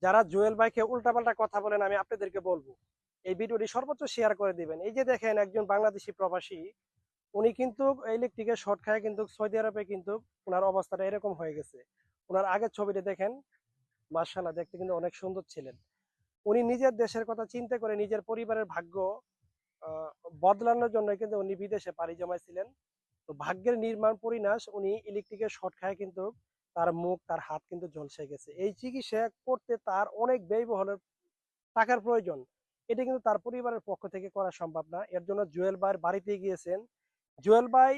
যারা জুয়েল ভাইকে উল্টাপাল্টা কথা বলেন আমি আপনাদেরকে বলবো এই ভিডিওটি সর্বোচ্চ শেয়ার করে দিবেন। এই যে দেখেন একজন বাংলাদেশি প্রবাসী, উনি কিন্তু ইলেকট্রিকের শর্ট খায় কিন্তু সৌদি আরবে কিন্তু ওনার অবস্থাটা এরকম হয়ে গেছে। ওনার আগের ছবিটা দেখেন, মার্শাল্লাহ দেখতে কিন্তু অনেক সুন্দর ছিলেন। উনি নিজের দেশের কথা চিন্তা করে নিজের পরিবারের ভাগ্য আহ, বদলানোর জন্য কিন্তু উনি বিদেশে পাড়ি জমাইছিলেন। তো ভাগ্যের নির্মাণ পরিণাশ উনি ইলেকট্রিকের শর্ট খায় কিন্তু তার মুখ তার হাত কিন্তু ঝলসে গেছে। এই চিকিৎসা করতে তার অনেক ব্যয়বহুলের টাকার প্রয়োজন। এটা কিন্তু তার পরিবারের পক্ষ থেকে করা সম্ভব না। এর জন্য জুয়েল ভাইয়ের বাড়িতে গিয়েছেন। জুয়েল ভাই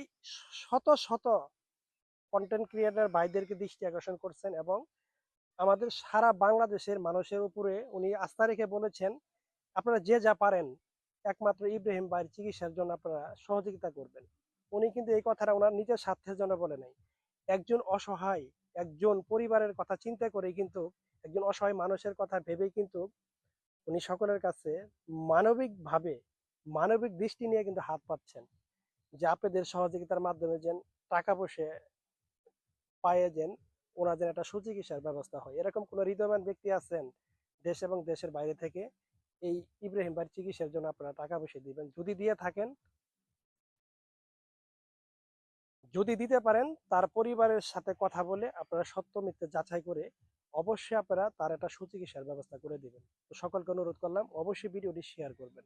শত শত কন্টেন্ট ক্রিয়েটর ভাইদেরকে দৃষ্টি আকর্ষণ করছেন এবং আমাদের সারা বাংলাদেশের মানুষের উপরে উনি আস্থা রেখে বলেছেন আপনারা যে যা পারেন একমাত্র ইব্রাহিম ভাইয়ের চিকিৎসার জন্য আপনারা সহযোগিতা করবেন। উনি কিন্তু এই কথাটা ওনার নিজের স্বার্থের জন্য বলে নাই। একজন অসহায়, একজন পরিবারের কথা চিন্তা করে কিন্তু, একজন অসহায় মানুষের কথা ভেবেই কিন্তু উনি সকলের কাছে মানবিকভাবে, মানবিক দৃষ্টি নিয়ে কিন্তু হাত পাচ্ছেন যে আপনাদের সহযোগিতার মাধ্যমে যেন টাকা পয়সা পায়ে যেন ওনাদের একটা সুচিকিৎসার ব্যবস্থা হয়। এরকম কোন হৃদয়বান ব্যক্তি আছেন দেশ এবং দেশের বাইরে থেকে এই ইব্রাহিম ভাইয়ের চিকিৎসার জন্য আপনারা টাকা পয়সা দিবেন? যদি দিয়ে থাকেন, যদি দিতে পারেন, তার পরিবারের সাথে কথা বলে আপনারা সত্য মিথ্যে যাচাই করে অবশ্যই আপনারা তার একটা সুচিকিৎসার ব্যবস্থা করে দিবেন। তো সকলকে অনুরোধ করলাম অবশ্যই ভিডিওটি শেয়ার করবেন।